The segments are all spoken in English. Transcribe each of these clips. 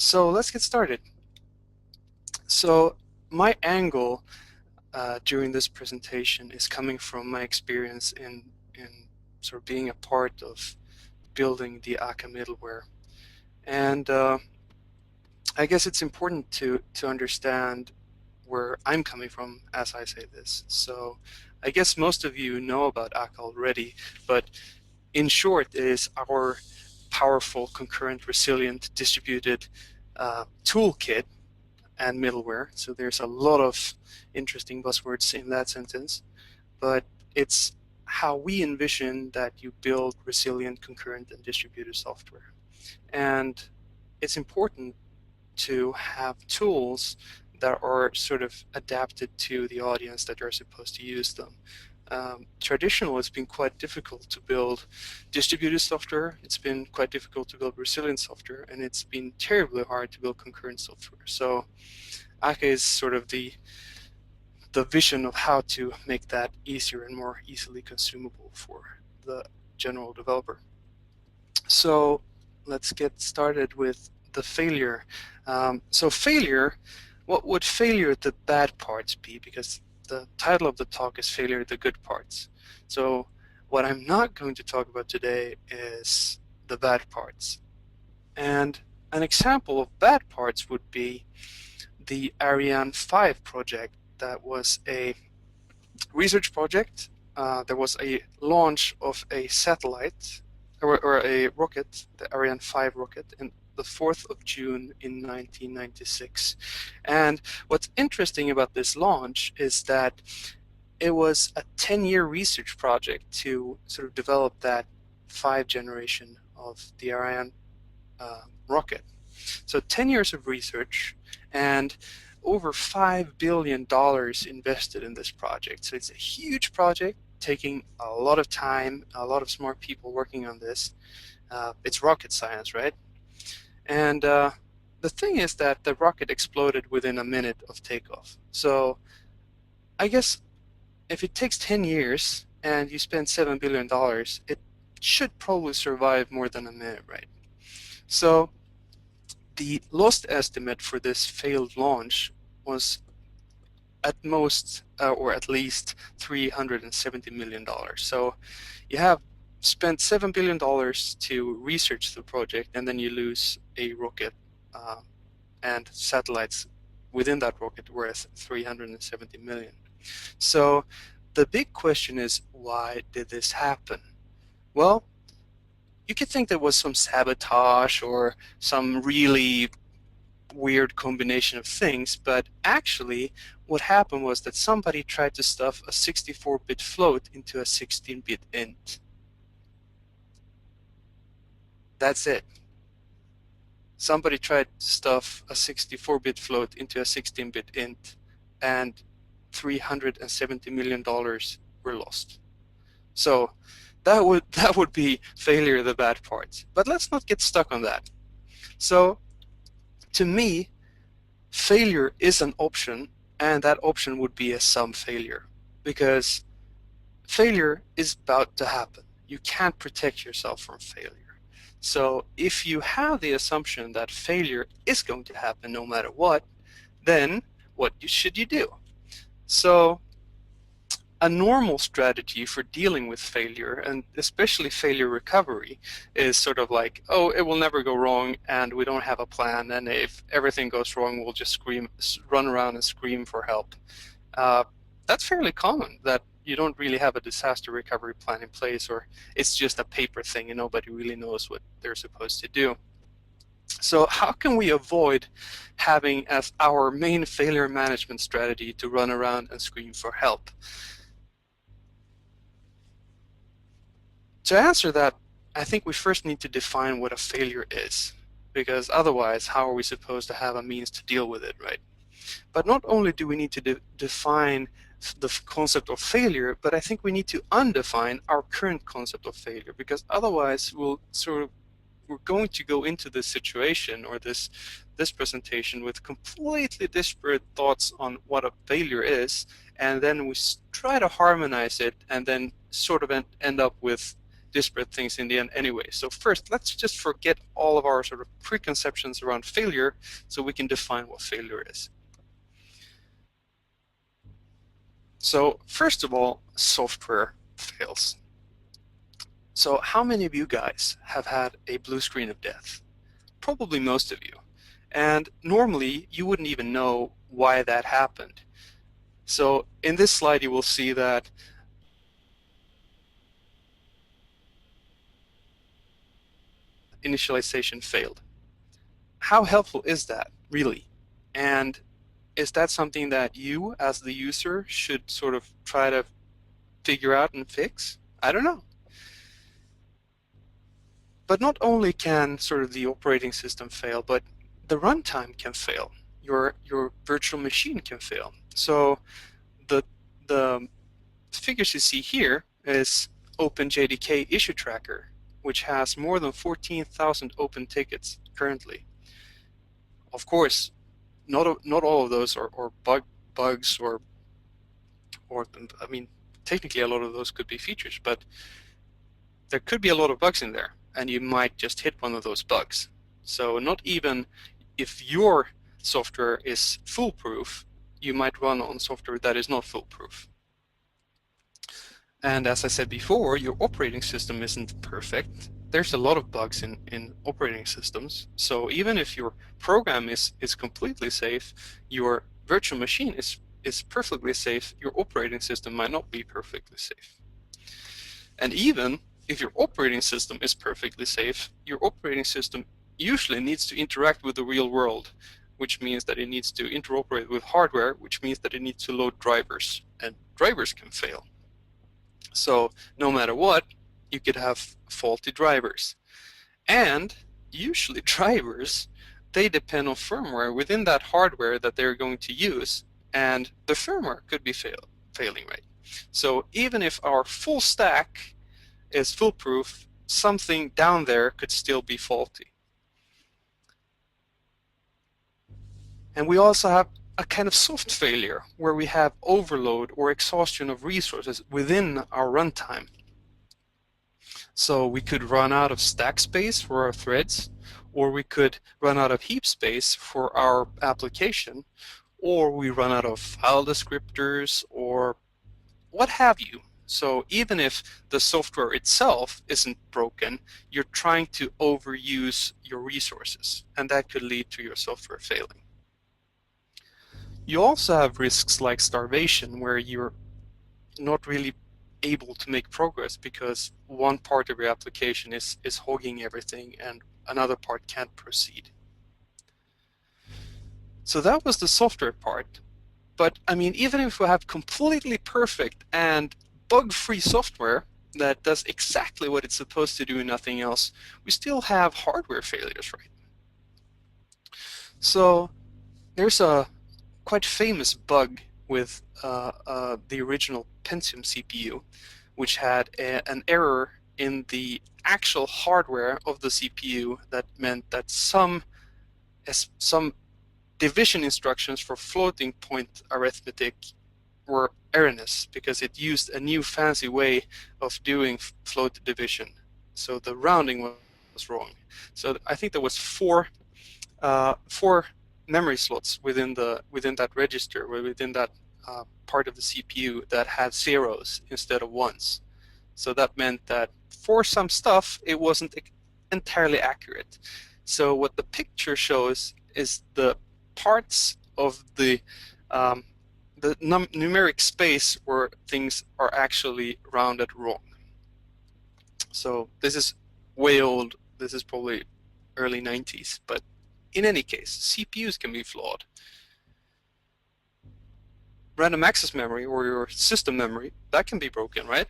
So let's get started. So my angle during this presentation is coming from my experience in sort of being a part of building the Akka middleware. And I guess it's important to understand where I'm coming from as I say this. So I guess most of you know about Akka already, but in short, it is our powerful, concurrent, resilient, distributed toolkit and middleware. So there's a lot of interesting buzzwords in that sentence, but it's how we envision that you build resilient, concurrent, and distributed software. And it's important to have tools that are sort of adapted to the audience that are supposed to use them. Traditionally, it's been quite difficult to build distributed software. It's been quite difficult to build resilient software, and it's been terribly hard to build concurrent software. So Akka is sort of the vision of how to make that easier and more easily consumable for the general developer. So let's get started with the failure. So failure, what would failure the bad parts be? Because the title of the talk is Failure the Good Parts. So what I'm not going to talk about today is the bad parts. And an example of bad parts would be the Ariane 5 project. That was a research project. There was a launch of a satellite or a rocket, the Ariane 5 rocket, in the 4th of June in 1996. And what's interesting about this launch is that it was a 10-year research project to sort of develop that 5th generation of the Ariane rocket. So 10 years of research and over $5 billion invested in this project. So it's a huge project, taking a lot of time, a lot of smart people working on this. It's rocket science, right? And the thing is that the rocket exploded within a minute of takeoff. So I guess if it takes 10 years and you spend $7 billion, it should probably survive more than a minute, right? So the lost estimate for this failed launch was at most, or at least, $370 million. So you have spent $7 billion to research the project, and then you lose a rocket and satellites within that rocket worth $370 million. So the big question is, why did this happen? Well, you could think there was some sabotage or some really weird combination of things, but actually what happened was that somebody tried to stuff a 64-bit float into a 16-bit int. That's it. Somebody tried to stuff a 64-bit float into a 16-bit int, and $370 million were lost. So that would be failure, the bad parts. But let's not get stuck on that. So to me, failure is an option, and that option would be a some failure, because failure is about to happen. You can't protect yourself from failure. So if you have the assumption that failure is going to happen no matter what, then what should you do? So a normal strategy for dealing with failure, and especially failure recovery, is sort of like, oh, it will never go wrong, and we don't have a plan, and if everything goes wrong, we'll just run around and scream for help. That's fairly common, that you don't really have a disaster recovery plan in place, or it's just a paper thing and nobody really knows what they're supposed to do. So how can we avoid having as our main failure management strategy to run around and scream for help? To answer that, I think we first need to define what a failure is, because otherwise, how are we supposed to have a means to deal with it, right? But not only do we need to define the concept of failure, but I think we need to undefine our current concept of failure, because otherwise we're going to go into this situation or this presentation with completely disparate thoughts on what a failure is, and then we try to harmonize it and then sort of end up with disparate things in the end anyway. So first, let's just forget all of our sort of preconceptions around failure so we can define what failure is. So first of all, software fails. So how many of you guys have had a blue screen of death? Probably most of you. And normally you wouldn't even know why that happened. So in this slide you will see that initialization failed. How helpful is that, really? And is that something that you, as the user, should sort of try to figure out and fix? I don't know. But not only can sort of the operating system fail, but the runtime can fail. Your virtual machine can fail. So the figures you see here is OpenJDK issue tracker, which has more than 14,000 open tickets currently. Of course, not all of those are bugs or I mean, technically a lot of those could be features, but there could be a lot of bugs in there, and you might just hit one of those bugs. So not even if your software is foolproof, you might run on software that is not foolproof. And as I said before, your operating system isn't perfect. There's a lot of bugs in operating systems. So even if your program is completely safe, your virtual machine is perfectly safe, your operating system might not be perfectly safe. And even if your operating system is perfectly safe, your operating system usually needs to interact with the real world, which means that it needs to interoperate with hardware, which means that it needs to load drivers, and drivers can fail. So no matter what, you could have faulty drivers. And usually drivers, they depend on firmware within that hardware that they're going to use, and the firmware could be failing, right? So even if our full stack is foolproof, something down there could still be faulty. And we also have a kind of soft failure where we have overload or exhaustion of resources within our runtime. So we could run out of stack space for our threads, or we could run out of heap space for our application, or we run out of file descriptors, or what have you. So even if the software itself isn't broken, you're trying to overuse your resources, and that could lead to your software failing. You also have risks like starvation, where you're not really able to make progress because one part of your application is hogging everything and another part can't proceed. So that was the software part. But I mean, even if we have completely perfect and bug-free software that does exactly what it's supposed to do and nothing else, we still have hardware failures, right? So there's a quite famous bug with the original Pentium CPU, which had an error in the actual hardware of the CPU that meant that some division instructions for floating point arithmetic were erroneous because it used a new fancy way of doing float division. So the rounding was wrong. So I think there was four memory slots within that register, within that part of the CPU that had zeros instead of ones. So that meant that for some stuff it wasn't entirely accurate. So what the picture shows is the parts of the numeric space where things are actually rounded wrong. So this is way old. This is probably early 90s, but in any case, CPUs can be flawed. Random access memory or your system memory, that can be broken, right?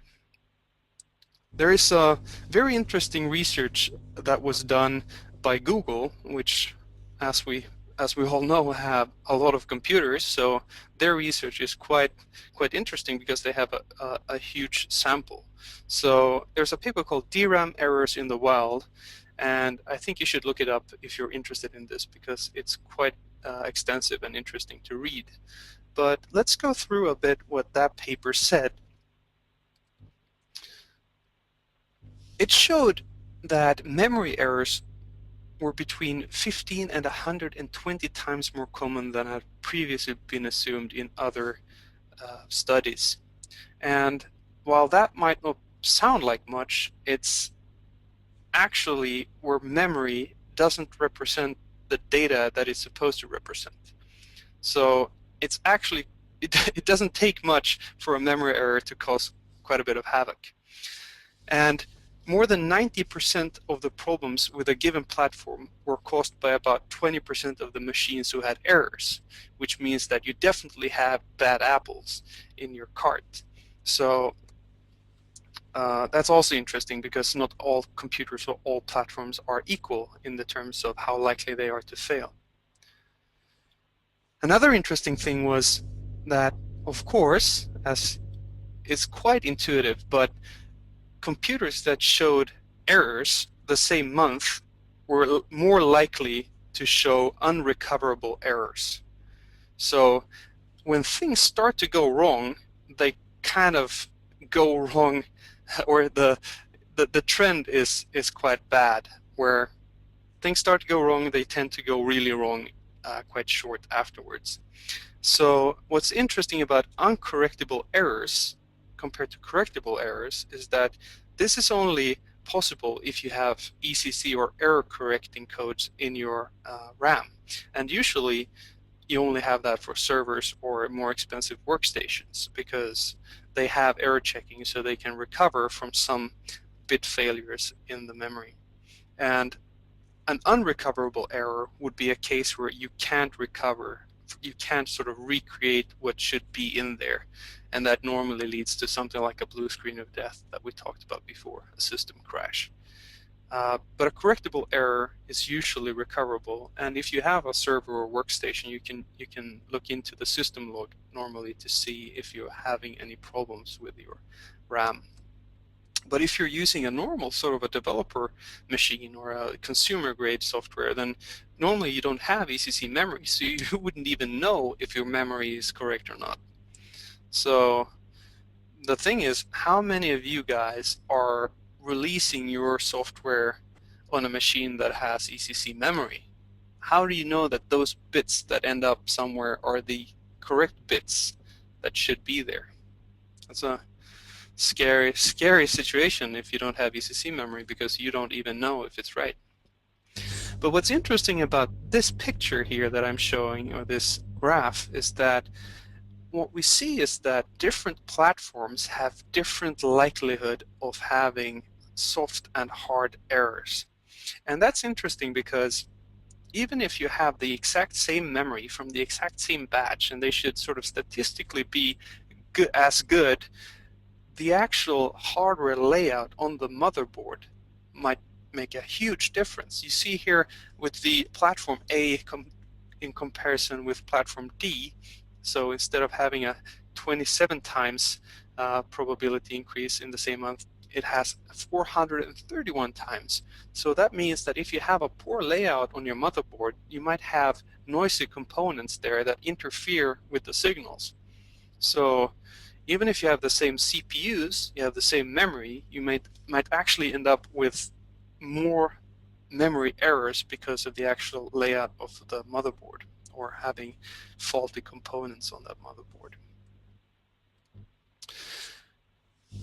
There is a very interesting research that was done by Google, which, as we all know, have a lot of computers. So their research is quite interesting because they have a huge sample. So there's a paper called DRAM Errors in the Wild, and I think you should look it up if you're interested in this because it's quite extensive and interesting to read. But let's go through a bit what that paper said. it showed that memory errors were between 15 and 120 times more common than had previously been assumed in other studies. And while that might not sound like much, it's actually where memory doesn't represent the data that it's supposed to represent. So it's actually, it doesn't take much for a memory error to cause quite a bit of havoc. And more than 90% of the problems with a given platform were caused by about 20% of the machines who had errors, which means that you definitely have bad apples in your cart. So that's also interesting because not all computers or all platforms are equal in the terms of how likely they are to fail. Another interesting thing was that, of course, as it's quite intuitive, but computers that showed errors the same month were more likely to show unrecoverable errors. So when things start to go wrong, they kind of go wrong, or the trend is quite bad. Where things start to go wrong, they tend to go really wrong quite short afterwards. So what's interesting about uncorrectable errors compared to correctable errors is that this is only possible if you have ECC or error correcting codes in your RAM. And usually you only have that for servers or more expensive workstations because they have error checking so they can recover from some bit failures in the memory. And an unrecoverable error would be a case where you can't recover, you can't sort of recreate what should be in there, and that normally leads to something like a blue screen of death that we talked about before, a system crash. But a correctable error is usually recoverable, and if you have a server or workstation, you can look into the system log normally to see if you're having any problems with your RAM. But if you're using a normal sort of a developer machine or a consumer grade software, then normally you don't have ECC memory, so you wouldn't even know if your memory is correct or not. So the thing is, how many of you guys are releasing your software on a machine that has ECC memory? How do you know that those bits that end up somewhere are the correct bits that should be there? That's a scary situation if you don't have ECC memory because you don't even know if it's right. But what's interesting about this picture here that I'm showing, or this graph, is that what we see is that different platforms have different likelihood of having soft and hard errors. And that's interesting because even if you have the exact same memory from the exact same batch, and they should sort of statistically be as good, the actual hardware layout on the motherboard might make a huge difference. You see here with the platform A in comparison with platform D, so instead of having a 27 times probability increase in the same month, it has 431 times. So that means that if you have a poor layout on your motherboard, you might have noisy components there that interfere with the signals. So even if you have the same CPUs, you have the same memory, you might actually end up with more memory errors because of the actual layout of the motherboard or having faulty components on that motherboard.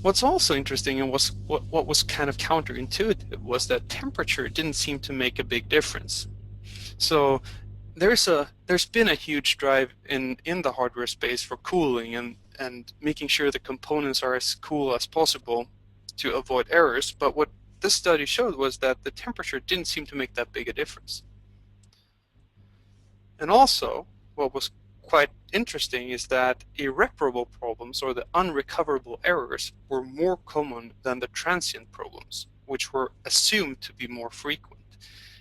What's also interesting and what was kind of counterintuitive was that temperature didn't seem to make a big difference. So there's been a huge drive in the hardware space for cooling and making sure the components are as cool as possible to avoid errors. But what this study showed was that the temperature didn't seem to make that big a difference. And also, what was quite interesting is that irreparable problems, or the unrecoverable errors, were more common than the transient problems, which were assumed to be more frequent.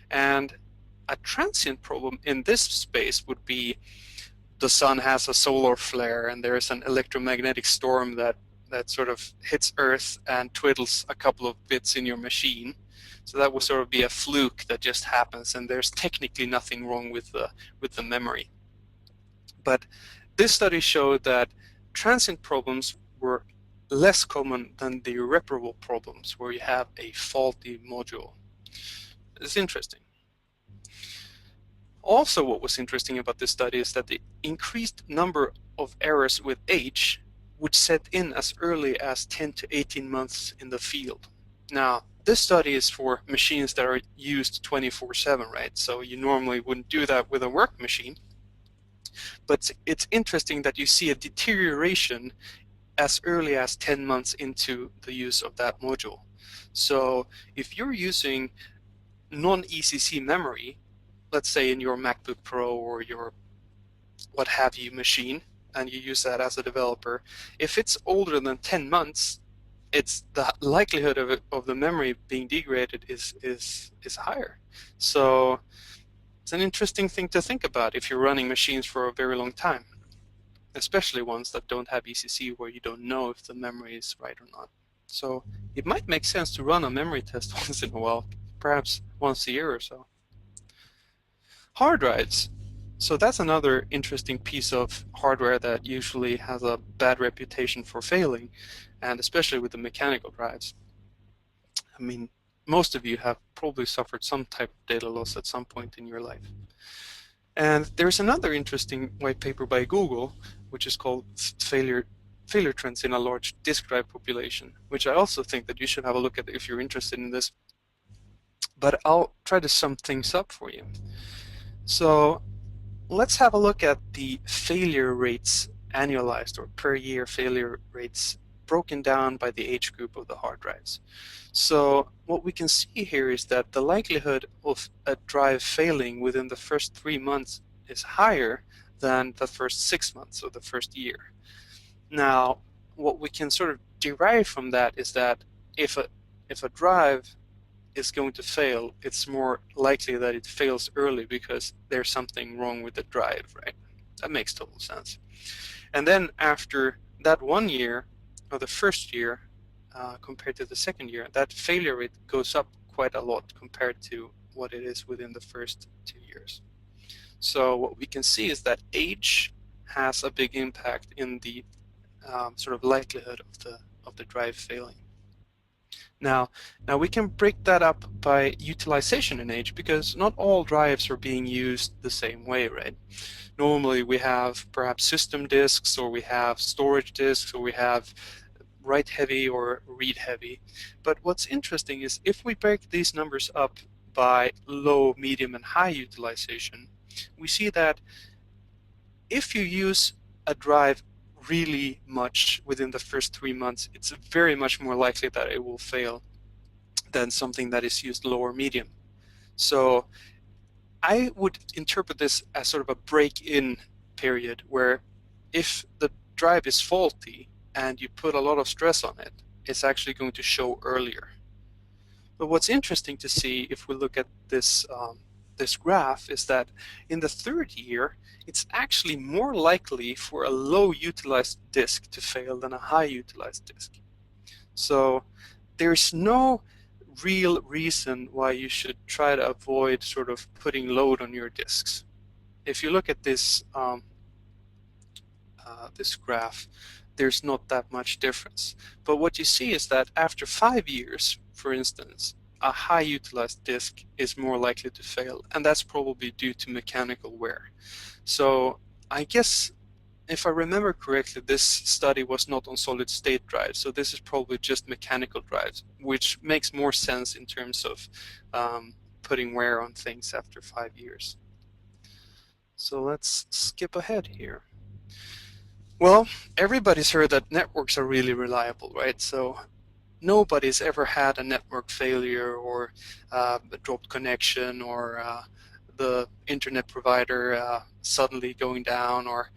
And a transient problem in this space would be the sun has a solar flare and there's an electromagnetic storm that sort of hits Earth and twiddles a couple of bits in your machine. So that would sort of be a fluke that just happens, and there's technically nothing wrong with the memory. But this study showed that transient problems were less common than the irreparable problems where you have a faulty module. It's interesting. Also, what was interesting about this study is that the increased number of errors with age would set in as early as 10 to 18 months in the field. Now, this study is for machines that are used 24/7, right? So you normally wouldn't do that with a work machine. But it's interesting that you see a deterioration as early as 10 months into the use of that module. So if you're using non-ECC memory, let's say in your MacBook Pro or your what have you machine, and you use that as a developer, if it's older than 10 months, it's the likelihood of the memory being degraded is higher. So it's an interesting thing to think about if you're running machines for a very long time, especially ones that don't have ECC where you don't know if the memory is right or not. So it might make sense to run a memory test once in a while, perhaps once a year or so. Hard drives. So that's another interesting piece of hardware that usually has a bad reputation for failing, and especially with the mechanical drives. I mean, most of you have probably suffered some type of data loss at some point in your life. And there's another interesting white paper by Google, which is called Failure Trends in a Large Disk Drive Population, which I also think that you should have a look at if you're interested in this. But I'll try to sum things up for you. So let's have a look at the failure rates annualized, or per year failure rates broken down by the age group of the hard drives. So what we can see here is that the likelihood of a drive failing within the first 3 months is higher than the first 6 months or the first year. Now, what we can sort of derive from that is that if a drive is going to fail, it's more likely that it fails early because there's something wrong with the drive, right? That makes total sense. And then after that 1 year, or the first year, compared to the second year, that failure rate goes up quite a lot compared to what it is within the first 2 years. So what we can see is that age has a big impact in the sort of likelihood of the drive failing. Now we can break that up by utilization in age, because not all drives are being used the same way, right? Normally we have perhaps system disks, or we have storage disks, or we have write heavy or read heavy. But what's interesting is if we break these numbers up by low, medium, and high utilization, we see that if you use a drive really much within the first 3 months, it's very much more likely that it will fail than something that is used low or medium. So I would interpret this as sort of a break-in period, where if the drive is faulty and you put a lot of stress on it, it's actually going to show earlier. But what's interesting to see if we look at this this graph is that in the third year, it's actually more likely for a low utilized disk to fail than a high utilized disk. So there's no real reason why you should try to avoid sort of putting load on your disks. If you look at this this graph, there's not that much difference. But what you see is that after 5 years, for instance, a high utilized disk is more likely to fail, and that's probably due to mechanical wear. So I guess if I remember correctly, this study was not on solid state drives, so this is probably just mechanical drives, which makes more sense in terms of putting wear on things after 5 years. So let's skip ahead here. Well, everybody's heard that networks are really reliable, right? So nobody's ever had a network failure, or a dropped connection, or the internet provider suddenly going down, or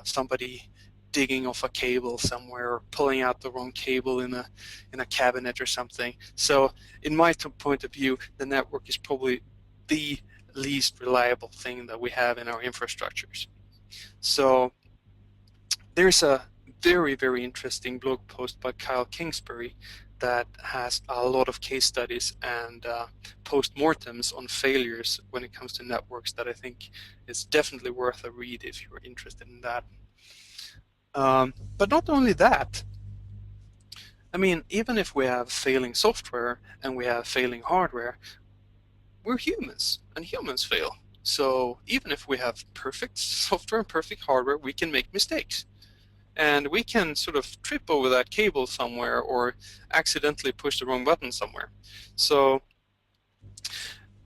somebody digging off a cable somewhere, or pulling out the wrong cable in a cabinet or something. So in my point of view, the network is probably the least reliable thing that we have in our infrastructures. So there's a very, very interesting blog post by Kyle Kingsbury that has a lot of case studies and post-mortems on failures when it comes to networks that I think is definitely worth a read if you're interested in that. But not only that, I mean, even if we have failing software and we have failing hardware, we're humans, and humans fail. So even if we have perfect software and perfect hardware, we can make mistakes. And we can sort of trip over that cable somewhere or accidentally push the wrong button somewhere. So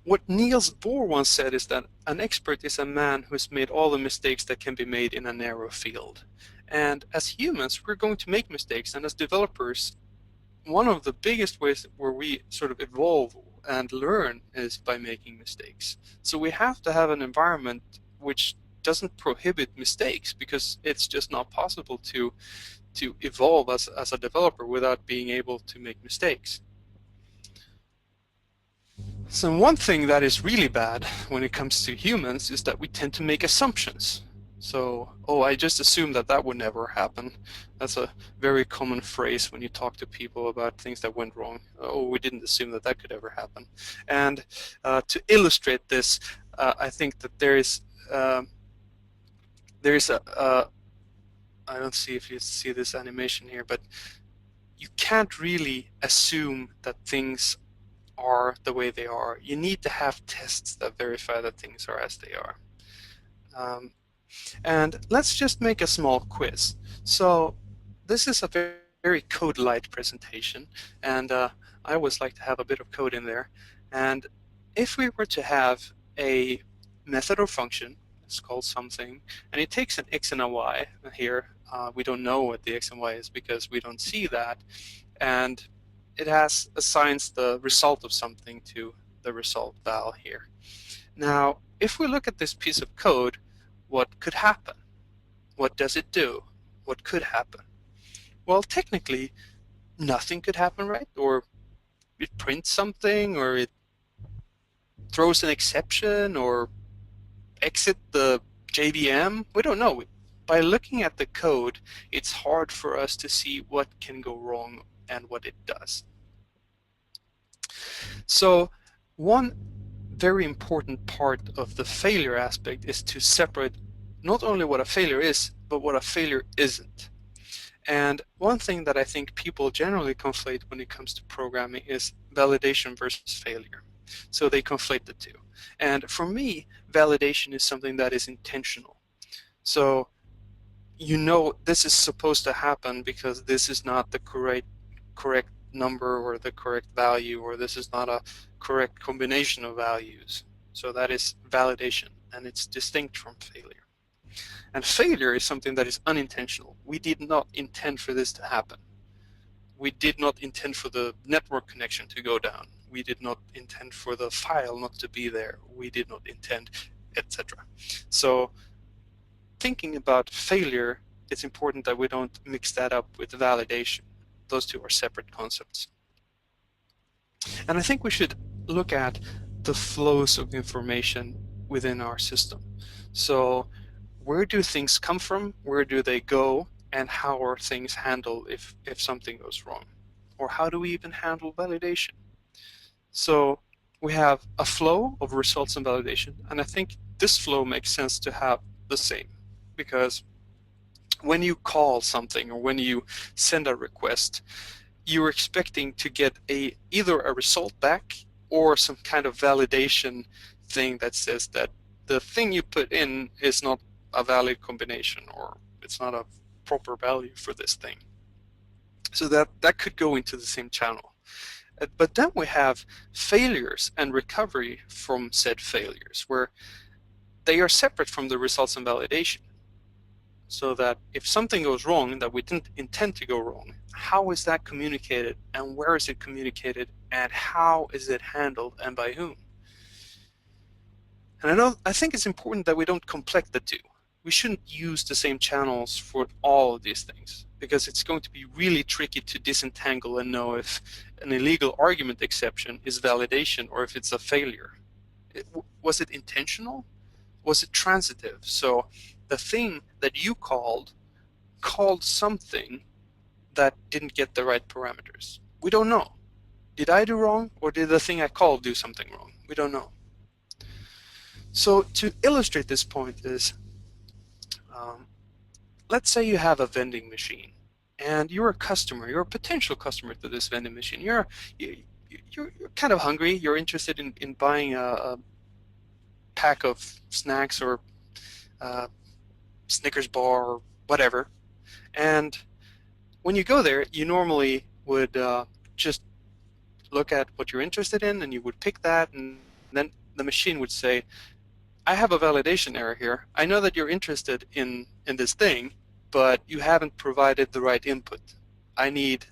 what Niels Bohr once said is that an expert is a man who's made all the mistakes that can be made in a narrow field. And as humans, we're going to make mistakes, and as developers, one of the biggest ways where we sort of evolve and learn is by making mistakes. So we have to have an environment which doesn't prohibit mistakes, because it's just not possible to evolve as a developer without being able to make mistakes. So one thing that is really bad when it comes to humans is that we tend to make assumptions. So, oh, I just assumed that that would never happen. That's a very common phrase when you talk to people about things that went wrong. Oh, we didn't assume that that could ever happen. And to illustrate this, I think that there is a, I don't see if you see this animation here, but you can't really assume that things are the way they are. You need to have tests that verify that things are as they are. And let's just make a small quiz. So this is a very code light presentation, and I always like to have a bit of code in there. And if we were to have a method or function, it's called something, and it takes an x and a y. Here we don't know what the x and y is because we don't see that, and it assigns the result of something to the result val here. Now, if we look at this piece of code, what could happen? What does it do? What could happen? Well, technically, nothing could happen, right? Or it prints something, or it throws an exception, or exit the JVM. We don't know. By looking at the code, it's hard for us to see what can go wrong and what it does. So one very important part of the failure aspect is to separate not only what a failure is, but what a failure isn't. And one thing that I think people generally conflate when it comes to programming is validation versus failure. So they conflate the two. And for me, validation is something that is intentional. So you know this is supposed to happen because this is not the correct number or the correct value, or this is not a correct combination of values. So that is validation, and it's distinct from failure. And failure is something that is unintentional. We did not intend for this to happen. We did not intend for the network connection to go down. We did not intend for the file not to be there. We did not intend, etc. So thinking about failure, it's important that we don't mix that up with validation. Those two are separate concepts. And I think we should look at the flows of information within our system. So where do things come from? Where do they go? And how are things handled if something goes wrong? Or how do we even handle validation? So we have a flow of results and validation, and I think this flow makes sense to have the same, because when you call something or when you send a request, you're expecting to get either a result back or some kind of validation thing that says that the thing you put in is not a valid combination, or it's not a proper value for this thing. So that could go into the same channel. But then we have failures and recovery from said failures, where they are separate from the results and validation. So that if something goes wrong that we didn't intend to go wrong, how is that communicated, and where is it communicated, and how is it handled, and by whom? And I think it's important that we don't conflict the two. We shouldn't use the same channels for all of these things, because it's going to be really tricky to disentangle and know if an illegal argument exception is validation or if it's a failure. Was it intentional? Was it transitive? So the thing that you called something that didn't get the right parameters. We don't know. Did I do wrong, or did the thing I called do something wrong? We don't know. So to illustrate this point is, let's say you have a vending machine, and you're a customer, you're a potential customer to this vending machine. You're kind of hungry. You're interested in buying a pack of snacks or Snickers bar or whatever. And when you go there, you normally would just look at what you're interested in, and you would pick that, and then the machine would say, I have a validation error here. I know that you're interested in this thing, but you haven't provided the right input. I need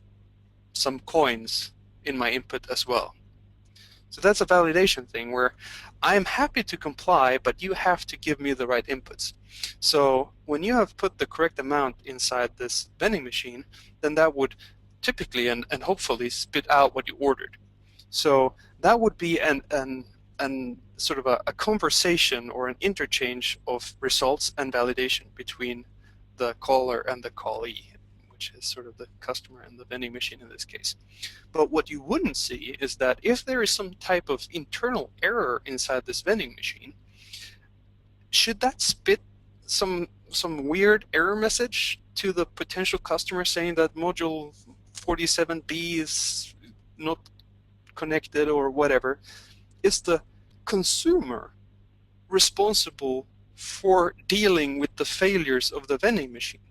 some coins in my input as well. So that's a validation thing where I'm happy to comply, but you have to give me the right inputs. So when you have put the correct amount inside this vending machine, then that would typically and hopefully spit out what you ordered. So that would be an sort of a conversation or an interchange of results and validation between the caller and the callee, which is sort of the customer and the vending machine in this case. But what you wouldn't see is that if there is some type of internal error inside this vending machine, should that spit some weird error message to the potential customer saying that module 47B is not connected or whatever? Is the consumer responsible for dealing with the failures of the vending machine?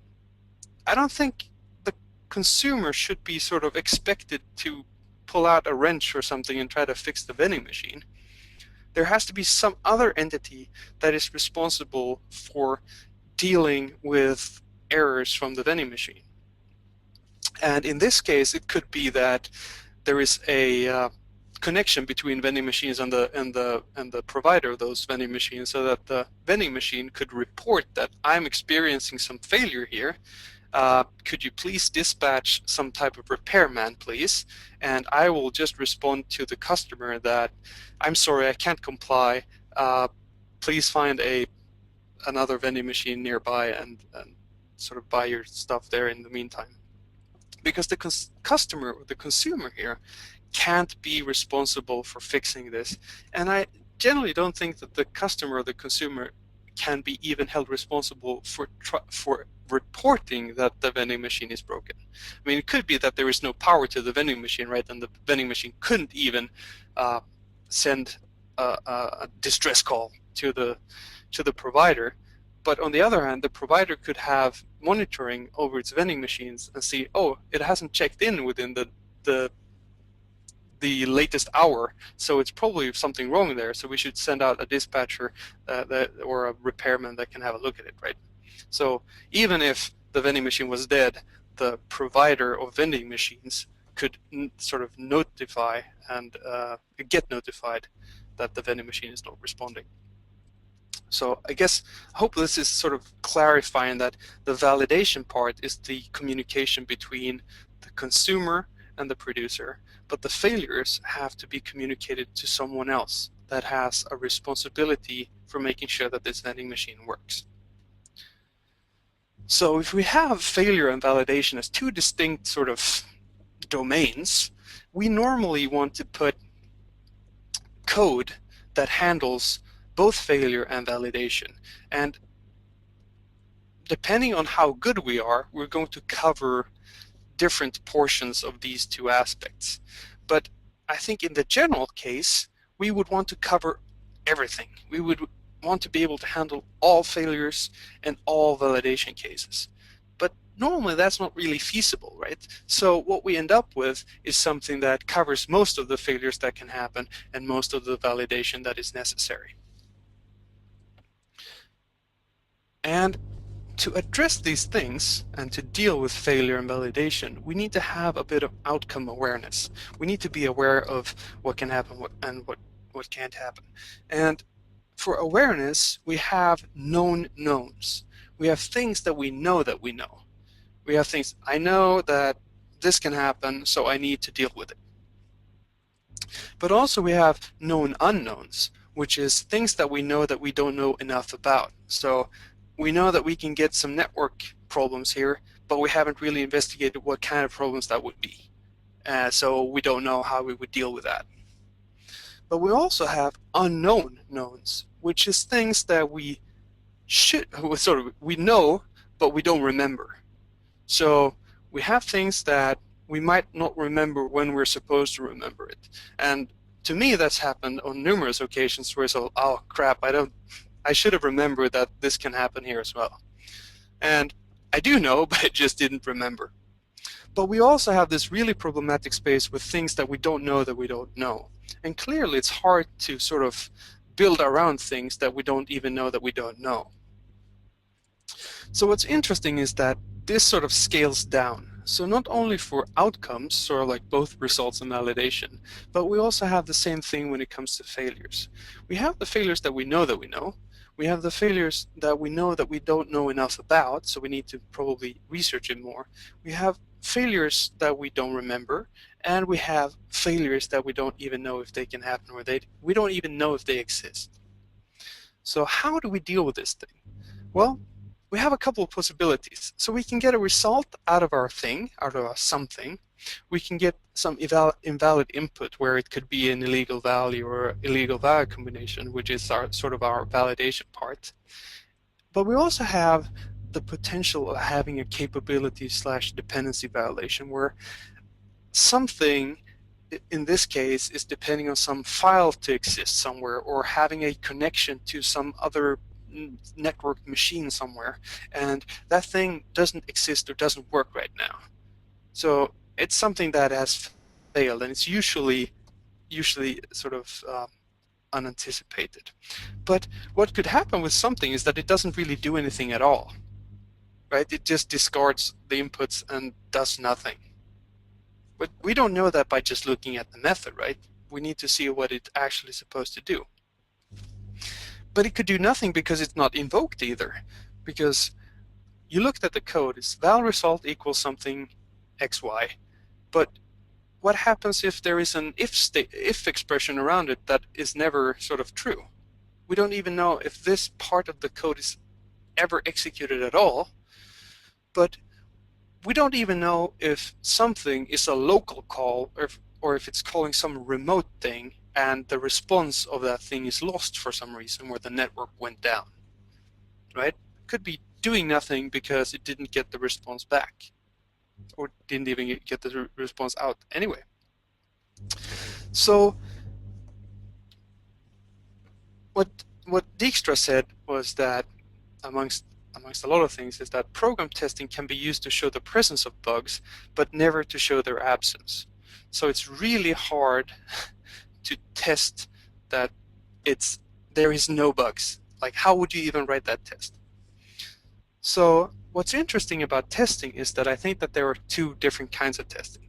I don't think the consumer should be sort of expected to pull out a wrench or something and try to fix the vending machine. There has to be some other entity that is responsible for dealing with errors from the vending machine. And in this case, it could be that there is a connection between vending machines and the provider of those vending machines, so that the vending machine could report that I'm experiencing some failure here. Could you please dispatch some type of repairman, please? And I will just respond to the customer that I'm sorry, I can't comply. Please find another vending machine nearby and sort of buy your stuff there in the meantime. Because the customer, the consumer here, can't be responsible for fixing this. And I generally don't think that the customer or the consumer can be even held responsible for reporting that the vending machine is broken. I mean, it could be that there is no power to the vending machine, right? And the vending machine couldn't even send a distress call to the provider. But on the other hand, the provider could have monitoring over its vending machines and see, oh, it hasn't checked in within the latest hour, so it's probably something wrong there. So we should send out a dispatcher or a repairman that can have a look at it, right? So even if the vending machine was dead, the provider of vending machines could sort of notify and get notified that the vending machine is not responding. So I hope this is sort of clarifying that the validation part is the communication between the consumer and the producer, but the failures have to be communicated to someone else that has a responsibility for making sure that this vending machine works. So if we have failure and validation as two distinct sort of domains, we normally want to put code that handles both failure and validation. And depending on how good we are, we're going to cover different portions of these two aspects. But I think in the general case, we would want to cover everything. We would want to be able to handle all failures and all validation cases. But normally that's not really feasible, right? So what we end up with is something that covers most of the failures that can happen and most of the validation that is necessary. And to address these things and to deal with failure and validation, we need to have a bit of outcome awareness. We need to be aware of what can happen and what can't happen. And for awareness, we have known knowns. We have things that we know that we know. We have things, I know that this can happen, so I need to deal with it. But also we have known unknowns, which is things that we know that we don't know enough about. So we know that we can get some network problems here, but we haven't really investigated what kind of problems that would be. So we don't know how we would deal with that. But we also have unknown knowns, which is things that we know, but we don't remember. So We have things that we might not remember when we're supposed to remember it. And to me, that's happened on numerous occasions where it's all, oh crap, I should have remembered that this can happen here as well. And I do know, but I just didn't remember. But we also have this really problematic space with things that we don't know that we don't know. And clearly it's hard to sort of build around things that we don't even know that we don't know. So what's interesting is that this sort of scales down. So not only for outcomes, sort of like both results and validation, but we also have the same thing when it comes to failures. We have the failures that we know that we know. We have the failures that we know that we don't know enough about, so we need to probably research it more. We have failures that we don't remember, and we have failures that we don't even know if they can happen, or we don't even know if they exist. So how do we deal with this thing? Well, we have a couple of possibilities. So we can get a result out of our thing, out of our something. We can get some invalid input where it could be an illegal value or illegal value combination, which is sort of our validation part. But we also have the potential of having a capability/dependency violation where something, in this case, is depending on some file to exist somewhere or having a connection to some other network machine somewhere, and that thing doesn't exist or doesn't work right now. So it's something that has failed, and it's usually sort of unanticipated. But what could happen with something is that it doesn't really do anything at all, right? It just discards the inputs and does nothing. But we don't know that by just looking at the method, right? We need to see what it's actually supposed to do. But it could do nothing because it's not invoked either. Because you looked at the code, it's val result equals something xy. But what happens if there is an if expression around it that is never sort of true? We don't even know if this part of the code is ever executed at all. But we don't even know if something is a local call or if it's calling some remote thing and the response of that thing is lost for some reason where the network went down, right? It could be doing nothing because it didn't get the response back or didn't even get the response out anyway. So what Dijkstra said was that amongst a lot of things is that program testing can be used to show the presence of bugs but never to show their absence. So it's really hard to test that there is no bugs. Like, how would you even write that test? So what's interesting about testing is that I think that there are two different kinds of testing.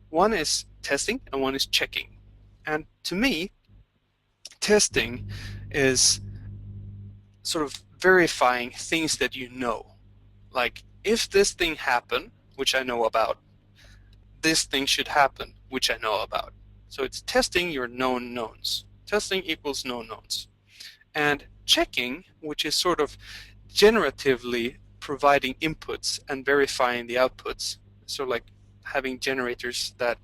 One is testing and one is checking. And to me, testing is sort of verifying things that you know. Like, if this thing happened, which I know about, this thing should happen, which I know about. So it's testing your known knowns. Testing equals known knowns. And checking, which is sort of generatively providing inputs and verifying the outputs. So like having generators that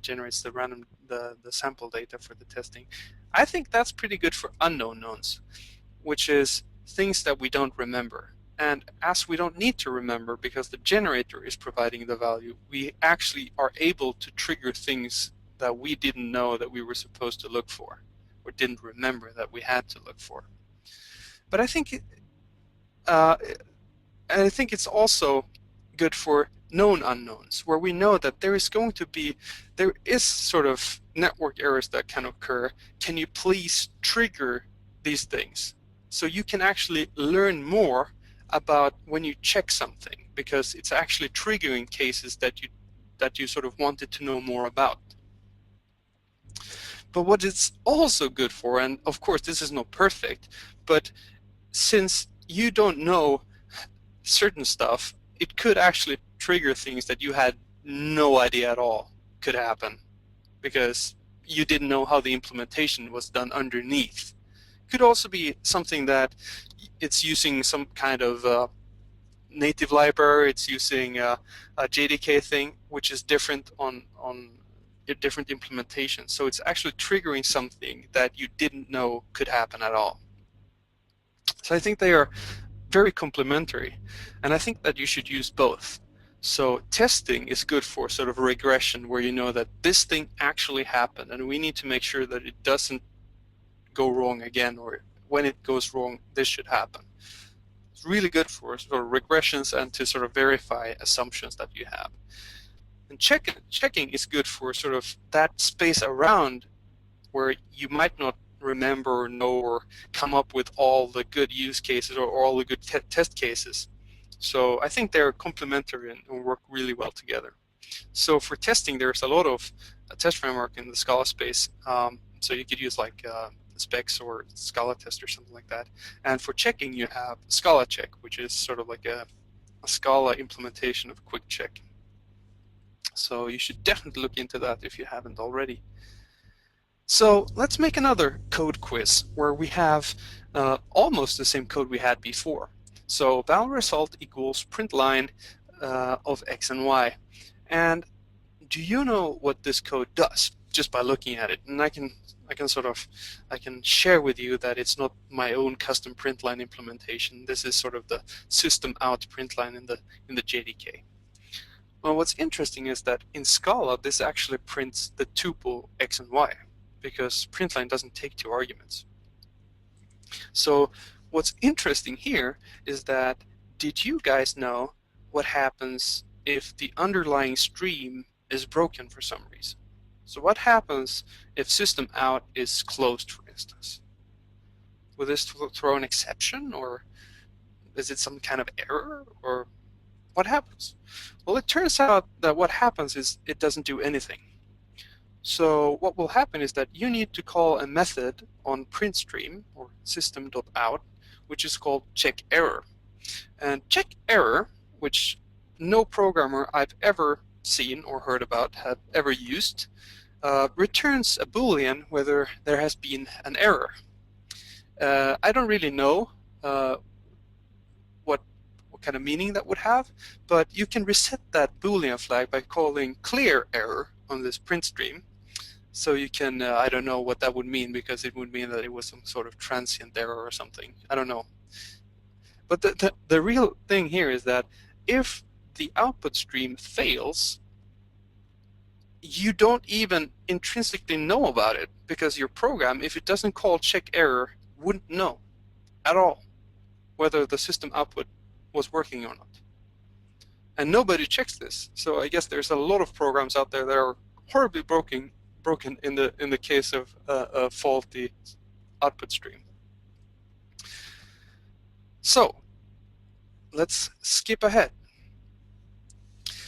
generates the random the sample data for the testing. I think that's pretty good for unknown knowns, which is things that we don't remember. And as we don't need to remember because the generator is providing the value, we actually are able to trigger things that we didn't know that we were supposed to look for or didn't remember that we had to look for. But I think it's also good for known unknowns, where we know that there is sort of network errors that can occur. Can you please trigger these things? So you can actually learn more about when you check something, because it's actually triggering cases that you sort of wanted to know more about. But what it's also good for, and of course this is not perfect, but since you don't know certain stuff, it could actually trigger things that you had no idea at all could happen because you didn't know how the implementation was done underneath. It could also be something that it's using some kind of native library, it's using a JDK thing, which is different on a different implementation. So it's actually triggering something that you didn't know could happen at all. So I think they are very complementary, and I think that you should use both. So testing is good for sort of regression, where you know that this thing actually happened and we need to make sure that it doesn't go wrong again, or when it goes wrong, this should happen. It's really good for sort of regressions and to sort of verify assumptions that you have. And checking is good for sort of that space around where you might not remember or know or come up with all the good use cases or all the good test cases. So I think they're complementary and work really well together. So for testing, there's a lot of test framework in the Scala space. So you could use like Specs or Scala test or something like that. And for checking, you have Scala check, which is sort of like a Scala implementation of quick check. So you should definitely look into that if you haven't already. So let's make another code quiz where we have almost the same code we had before. So val result equals print line of x and y. And do you know what this code does just by looking at it? And I can share with you that it's not my own custom print line implementation. This is sort of the system out print line in the JDK. Well, what's interesting is that in Scala, this actually prints the tuple x and y, because printline doesn't take two arguments. So what's interesting here is that, did you guys know what happens if the underlying stream is broken for some reason? So what happens if system out is closed, for instance? Will this throw an exception, or is it some kind of error, or what happens? Well, it turns out that what happens is it doesn't do anything. So what will happen is that you need to call a method on print stream or system.out, which is called check error. And check error, which no programmer I've ever seen or heard about have ever used, returns a Boolean whether there has been an error. I don't really know what kind of meaning that would have, but you can reset that Boolean flag by calling clear error on this print stream. So you can, I don't know what that would mean, because it would mean that it was some sort of transient error or something. I don't know. But the real thing here is that if the output stream fails, you don't even intrinsically know about it, because your program, if it doesn't call check error, wouldn't know at all whether the system output was working or not. And nobody checks this. So I guess there's a lot of programs out there that are horribly broken in the case of a faulty output stream. So let's skip ahead.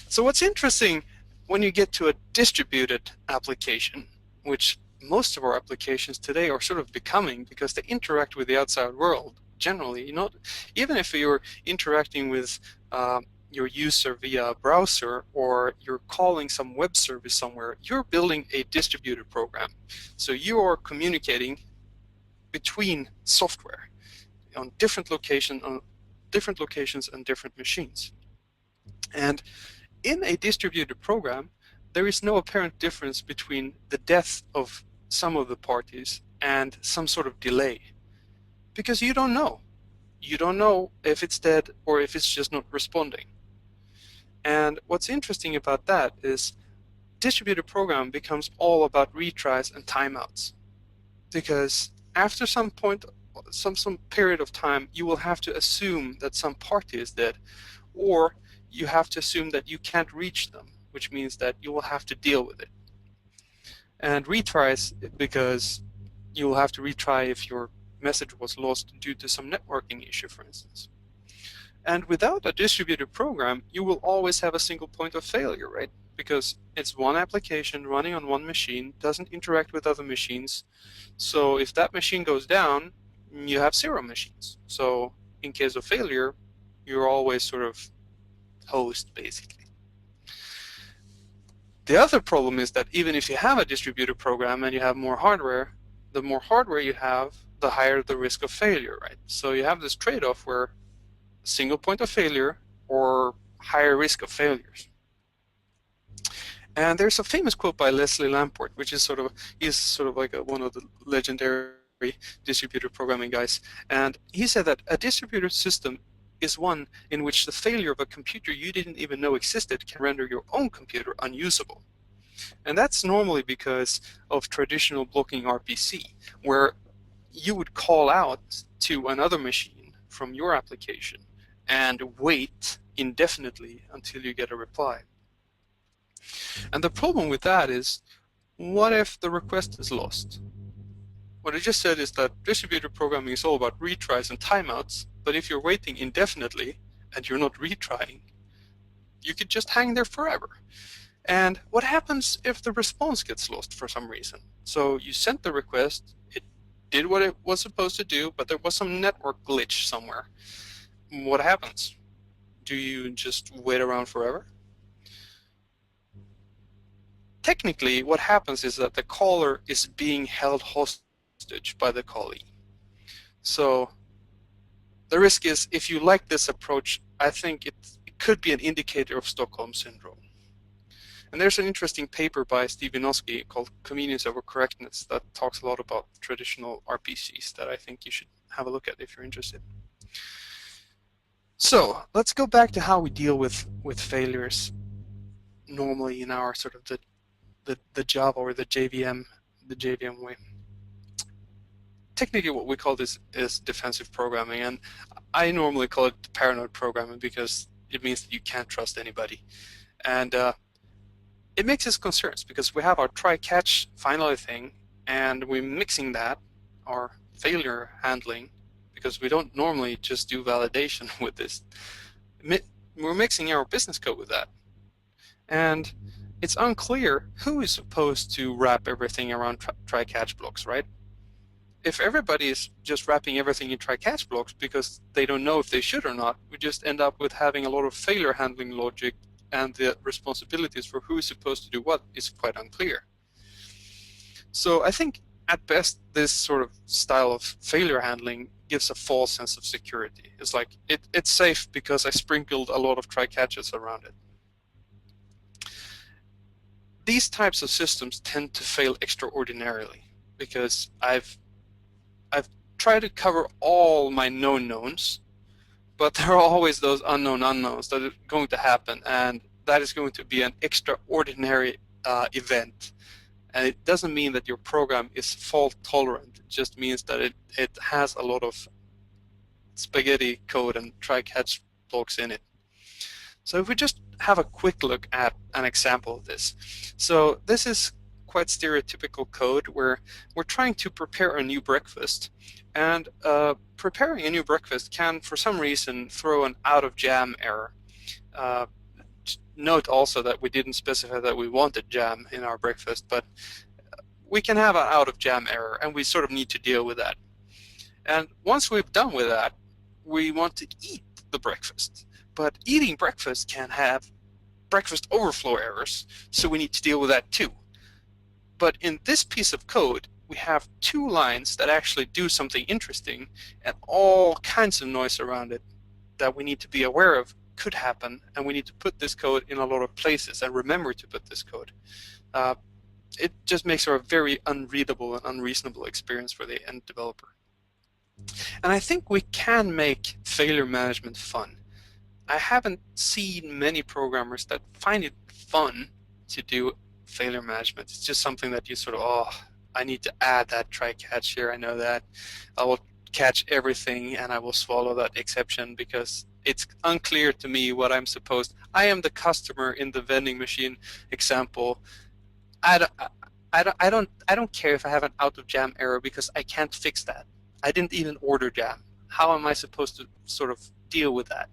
So what's interesting when you get to a distributed application, which most of our applications today are sort of becoming, because they interact with the outside world generally. Even if you're interacting with your user via a browser, or you're calling some web service somewhere, you're building a distributed program. So you are communicating between software on different locations and different machines. And in a distributed program, there is no apparent difference between the death of some of the parties and some sort of delay, because you don't know. You don't know if it's dead or if it's just not responding. And what's interesting about that is distributed program becomes all about retries and timeouts, because after some point, some period of time, you will have to assume that some party is dead, or you have to assume that you can't reach them, which means that you will have to deal with it. And retries, because you will have to retry if your message was lost due to some networking issue, for instance. And without a distributed program, you will always have a single point of failure, right? Because it's one application running on one machine, doesn't interact with other machines. So if that machine goes down, you have 0 machines. So in case of failure, you're always sort of host, basically. The other problem is that even if you have a distributed program and you have more hardware, the more hardware you have, the higher the risk of failure, right? So you have this trade-off where single point of failure or higher risk of failures. And there's a famous quote by Leslie Lamport, which is sort of like one of the legendary distributed programming guys. And he said that a distributed system is one in which the failure of a computer you didn't even know existed can render your own computer unusable. And that's normally because of traditional blocking RPC, where you would call out to another machine from your application and wait indefinitely until you get a reply. And the problem with that is, what if the request is lost? What I just said is that distributed programming is all about retries and timeouts, but if you're waiting indefinitely and you're not retrying, you could just hang there forever. And what happens if the response gets lost for some reason? So you sent the request, it did what it was supposed to do, but there was some network glitch somewhere. What happens? Do you just wait around forever? Technically, what happens is that the caller is being held hostage by the callee. So the risk is, if you like this approach, I think it could be an indicator of Stockholm Syndrome. And there's an interesting paper by Steve Winoski called Convenience Over Correctness that talks a lot about traditional RPCs that I think you should have a look at if you're interested. So let's go back to how we deal with failures normally in our sort of the Java or the JVM way. Technically what we call this is defensive programming, and I normally call it paranoid programming because it means that you can't trust anybody. And it makes us concerns because we have our try-catch finally thing, and we're mixing that, our failure handling, because we don't normally just do validation with this. We're mixing our business code with that. And it's unclear who is supposed to wrap everything around try-catch blocks, right? If everybody is just wrapping everything in try-catch blocks because they don't know if they should or not, we just end up with having a lot of failure handling logic, and the responsibilities for who is supposed to do what is quite unclear. So I think at best this sort of style of failure handling gives a false sense of security. It's like it's safe because I sprinkled a lot of try-catches around it. These types of systems tend to fail extraordinarily because I've tried to cover all my known knowns, but there are always those unknown unknowns that are going to happen, and that is going to be an extraordinary event. And it doesn't mean that your program is fault tolerant. It just means that it has a lot of spaghetti code and try-catch blocks in it. So if we just have a quick look at an example of this. So this is quite stereotypical code where we're trying to prepare a new breakfast, and preparing a new breakfast can for some reason throw an out of jam error. Note also that we didn't specify that we wanted jam in our breakfast, but we can have an out of jam error, and we sort of need to deal with that. And once we've done with that, we want to eat the breakfast. But eating breakfast can have breakfast overflow errors, so we need to deal with that too. But in this piece of code, we have two lines that actually do something interesting, and all kinds of noise around it that we need to be aware of could happen, and we need to put this code in a lot of places and remember to put this code. It just makes for a very unreadable and unreasonable experience for the end developer. And I think we can make failure management fun. I haven't seen many programmers that find it fun to do failure management. It's just something that you sort of, oh, I need to add that try-catch here, I know that. I will catch everything and I will swallow that exception because it's unclear to me what I'm supposed. I am the customer in the vending machine example. I don't care if I have an out of jam error because I can't fix that. I didn't even order jam. How am I supposed to sort of deal with that?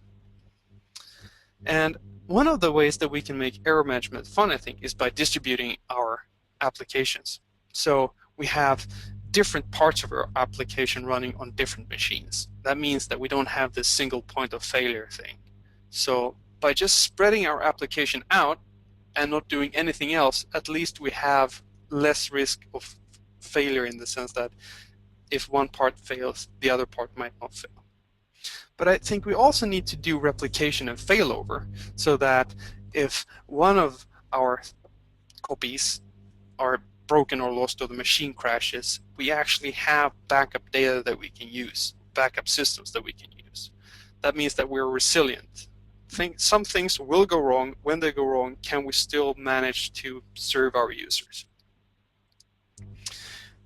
And one of the ways that we can make error management fun, I think, is by distributing our applications. So we have different parts of our application running on different machines. That means that we don't have this single point of failure thing. So by just spreading our application out and not doing anything else, at least we have less risk of failure in the sense that if one part fails, the other part might not fail. But I think we also need to do replication and failover so that if one of our copies are broken or lost or the machine crashes, we actually have backup data that we can use, backup systems that we can use. That means that we're resilient. Some things will go wrong. When they go wrong, can we still manage to serve our users?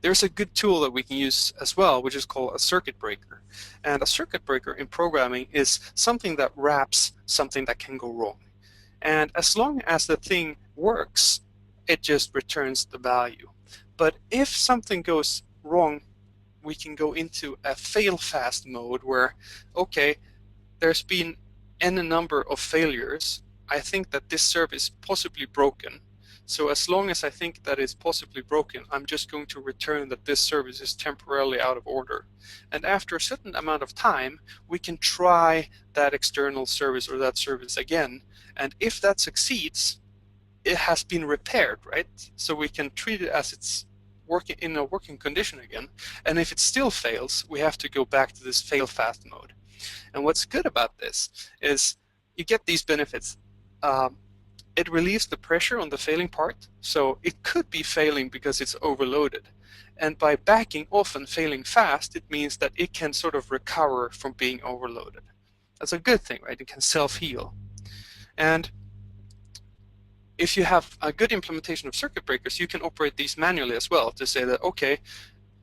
There's a good tool that we can use as well, which is called a circuit breaker. And a circuit breaker in programming is something that wraps something that can go wrong. And as long as the thing works, it just returns the value. But if something goes wrong, we can go into a fail-fast mode where, okay, there's been n number of failures. I think that this service is possibly broken. So as long as I think that it's possibly broken, I'm just going to return that this service is temporarily out of order. And after a certain amount of time, we can try that external service or that service again. And if that succeeds, it has been repaired, right? So we can treat it as it's working in a working condition again. And if it still fails, we have to go back to this fail fast mode. And what's good about this is you get these benefits. It relieves the pressure on the failing part, so it could be failing because it's overloaded. And by backing off and failing fast, it means that it can sort of recover from being overloaded. That's a good thing, right? It can self-heal. And if you have a good implementation of circuit breakers, you can operate these manually as well to say that, okay,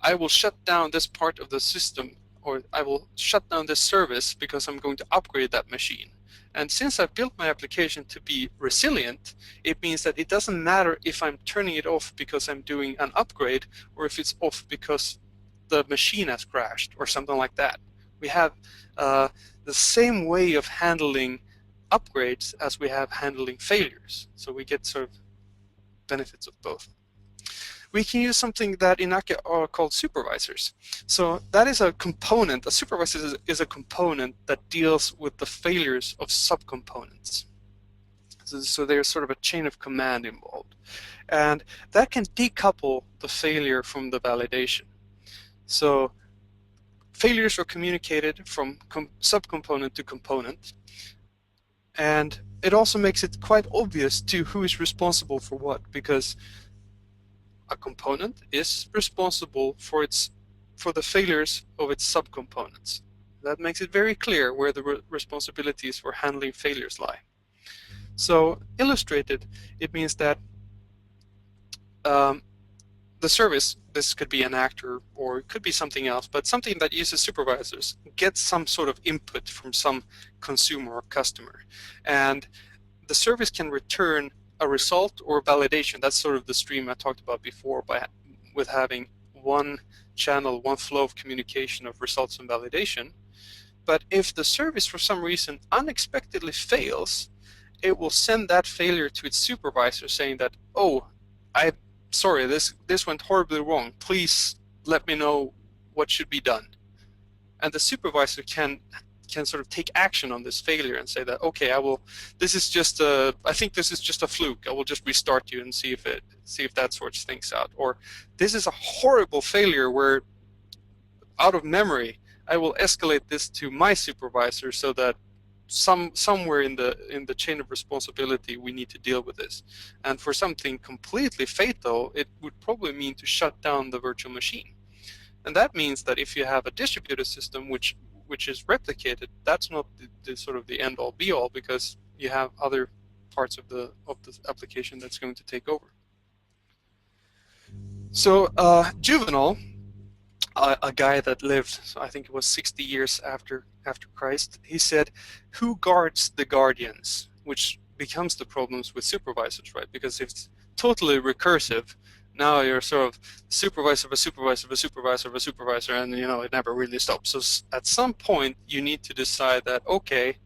I will shut down this part of the system, or I will shut down this service because I'm going to upgrade that machine. And since I've built my application to be resilient, it means that it doesn't matter if I'm turning it off because I'm doing an upgrade or if it's off because the machine has crashed or something like that. We have the same way of handling upgrades as we have handling failures. So we get sort of benefits of both. We can use something that in Akka are called supervisors. So that is a component. A supervisor is a component that deals with the failures of subcomponents. So there's sort of a chain of command involved. And that can decouple the failure from the validation. So failures are communicated from subcomponent to component. And it also makes it quite obvious to who is responsible for what, because a component is responsible for the failures of its subcomponents. That makes it very clear where the responsibilities for handling failures lie. So illustrated, it means that the service, this could be an actor or it could be something else, but something that uses supervisors gets some sort of input from some consumer or customer. And the service can return a result or validation. That's sort of the stream I talked about before, with having one channel, one flow of communication of results and validation. But if the service for some reason unexpectedly fails, it will send that failure to its supervisor saying that, oh, sorry, this went horribly wrong. Please let me know what should be done. And the supervisor can sort of take action on this failure and say that, okay, I think this is just a fluke. I will just restart you and see if that sorts things out. Or this is a horrible failure where, out of memory, I will escalate this to my supervisor so that somewhere in the chain of responsibility we need to deal with this. And for something completely fatal, it would probably mean to shut down the virtual machine. And that means that if you have a distributed system which is replicated, that's not the sort of the end-all be-all, because you have other parts of the application that's going to take over. So Juvenal, a guy that lived, I think it was 60 years after Christ, he said, who guards the guardians? Which becomes the problems with supervisors, right? Because if it's totally recursive, now you're sort of supervisor of a supervisor of a supervisor of a supervisor, and it never really stops. So at some point you need to decide that, okay,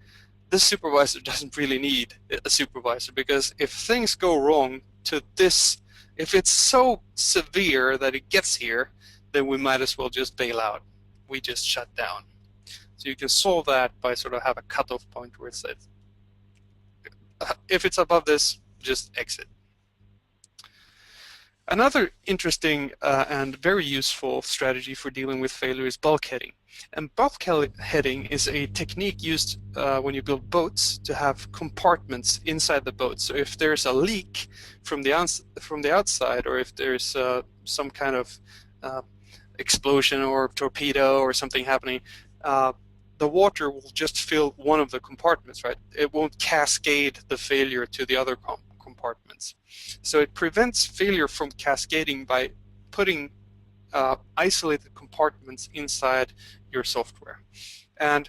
this supervisor doesn't really need a supervisor, because if things go wrong to this, if it's so severe that it gets here, then we might as well just bail out. We just shut down. So you can solve that by sort of have a cutoff point where it says, if it's above this, just exit. Another interesting and very useful strategy for dealing with failure is bulkheading. And bulkheading is a technique used when you build boats to have compartments inside the boat. So if there's a leak from the outside, or if there's some kind of explosion or torpedo or something happening, the the water will just fill one of the compartments, right? It won't cascade the failure to the other compartments. So it prevents failure from cascading by putting isolated compartments inside your software. And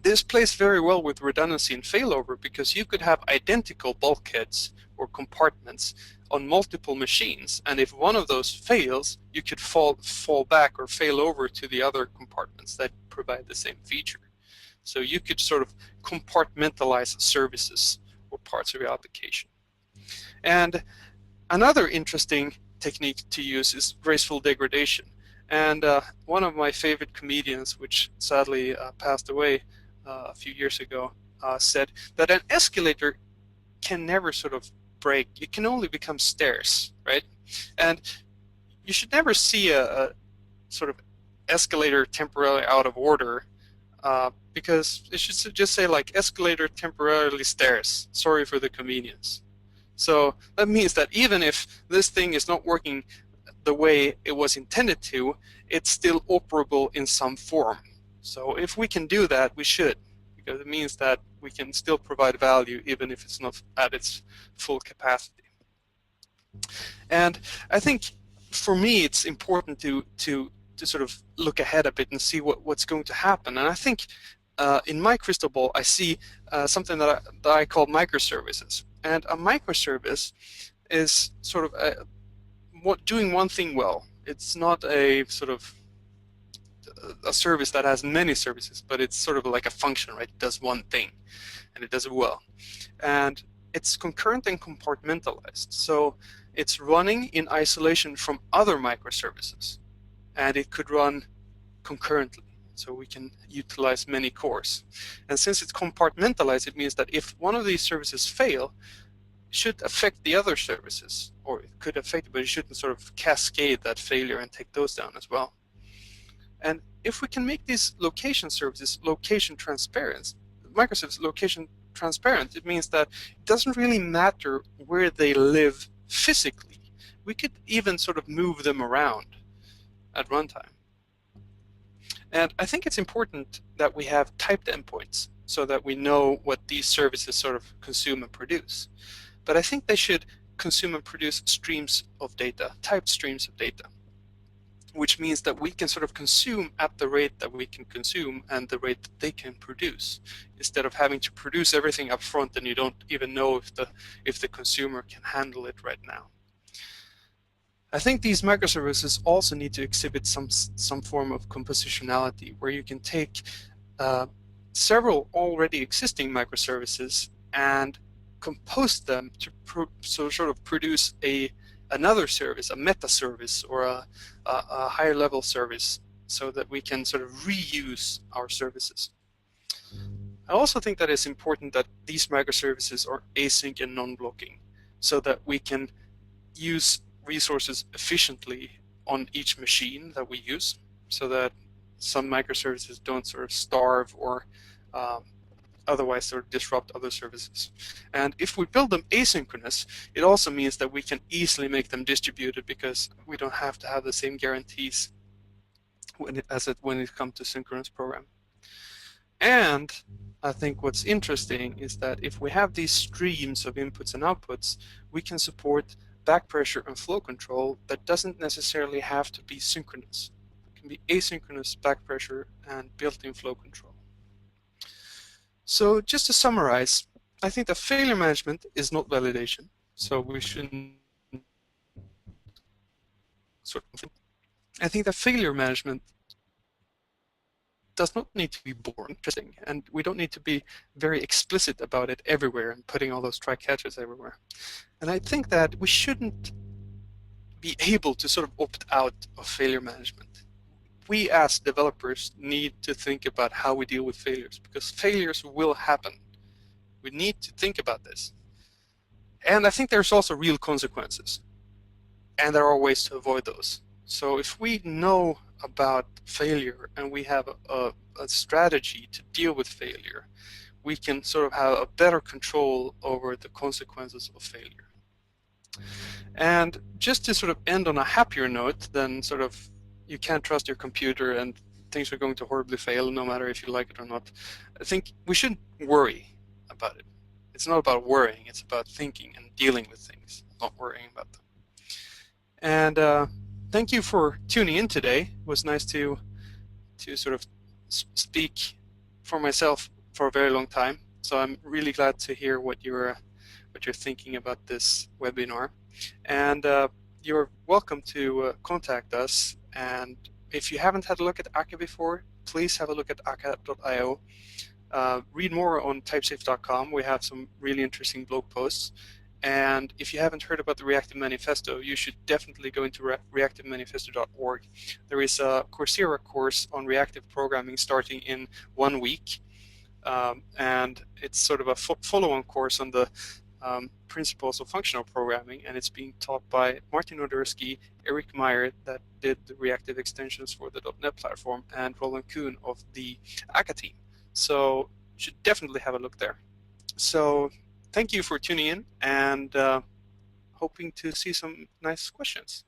this plays very well with redundancy and failover, because you could have identical bulkheads or compartments on multiple machines, and if one of those fails, you could fall back or fail over to the other compartments that provide the same feature. So you could sort of compartmentalize services or parts of your application. And another interesting technique to use is graceful degradation. And one of my favorite comedians, which sadly passed away a few years ago, said that an escalator can never sort of break. It can only become stairs, right? And you should never see a sort of escalator temporarily out of order, because it should just say like escalator temporarily stairs. Sorry for the convenience. So that means that even if this thing is not working the way it was intended to, it's still operable in some form. So if we can do that, we should, because it means that we can still provide value even if it's not at its full capacity. And I think for me it's important to sort of look ahead a bit and see what's going to happen. And I think in my crystal ball I see something that I call microservices. And a microservice is sort of doing one thing well. It's not a sort of a service that has many services, but it's sort of like a function, right? It does one thing and it does it well. And it's concurrent and compartmentalized. So it's running in isolation from other microservices, and it could run concurrently. So we can utilize many cores. And since it's compartmentalized, it means that if one of these services fail, it should affect the other services, or it could affect it, but it shouldn't sort of cascade that failure and take those down as well. And if we can make these location services location transparent, microservices location transparent, it means that it doesn't really matter where they live physically. We could even sort of move them around at runtime. And I think it's important that we have typed endpoints so that we know what these services sort of consume and produce. But I think they should consume and produce streams of data, typed streams of data, which means that we can sort of consume at the rate that we can consume and the rate that they can produce, instead of having to produce everything up front and you don't even know if the consumer can handle it right now. I think these microservices also need to exhibit some form of compositionality, where you can take several already existing microservices and compose them to sort of produce another service, a meta service, or a higher level service, so that we can sort of reuse our services. I also think that it's important that these microservices are async and non-blocking, so that we can use resources efficiently on each machine that we use, so that some microservices don't sort of starve or otherwise sort of disrupt other services. And if we build them asynchronous, it also means that we can easily make them distributed, because we don't have to have the same guarantees when it comes to synchronous programming. And I think what's interesting is that if we have these streams of inputs and outputs, we can support back pressure and flow control that doesn't necessarily have to be synchronous. It can be asynchronous back pressure and built-in flow control. So just to summarize, I think that failure management is not validation, so we shouldn't I think that failure management does not need to be boring, interesting, and we don't need to be very explicit about it everywhere and putting all those try catches everywhere. And I think that we shouldn't be able to sort of opt out of failure management. We as developers need to think about how we deal with failures, because failures will happen. We need to think about this. And I think there's also real consequences, and there are ways to avoid those. So if we know about failure and we have a strategy to deal with failure, we can sort of have a better control over the consequences of failure. And just to sort of end on a happier note than sort of you can't trust your computer and things are going to horribly fail, no matter if you like it or not. I think we shouldn't worry about it. It's not about worrying, it's about thinking and dealing with things, not worrying about them. And thank you for tuning in today. It was nice to sort of speak for myself for a very long time. So I'm really glad to hear what you're thinking about this webinar. And you're welcome to contact us. And if you haven't had a look at Akka before, please have a look at akka.io. Read more on typesafe.com. We have some really interesting blog posts. And if you haven't heard about the Reactive Manifesto, you should definitely go into reactivemanifesto.org. There is a Coursera course on reactive programming starting in 1 week. And it's sort of a follow-on course on the principles of functional programming, and it's being taught by Martin Odersky, Eric Meyer, that did the reactive extensions for the .NET platform, and Roland Kuhn of the Akka team. So you should definitely have a look there. So thank you for tuning in, and hoping to see some nice questions.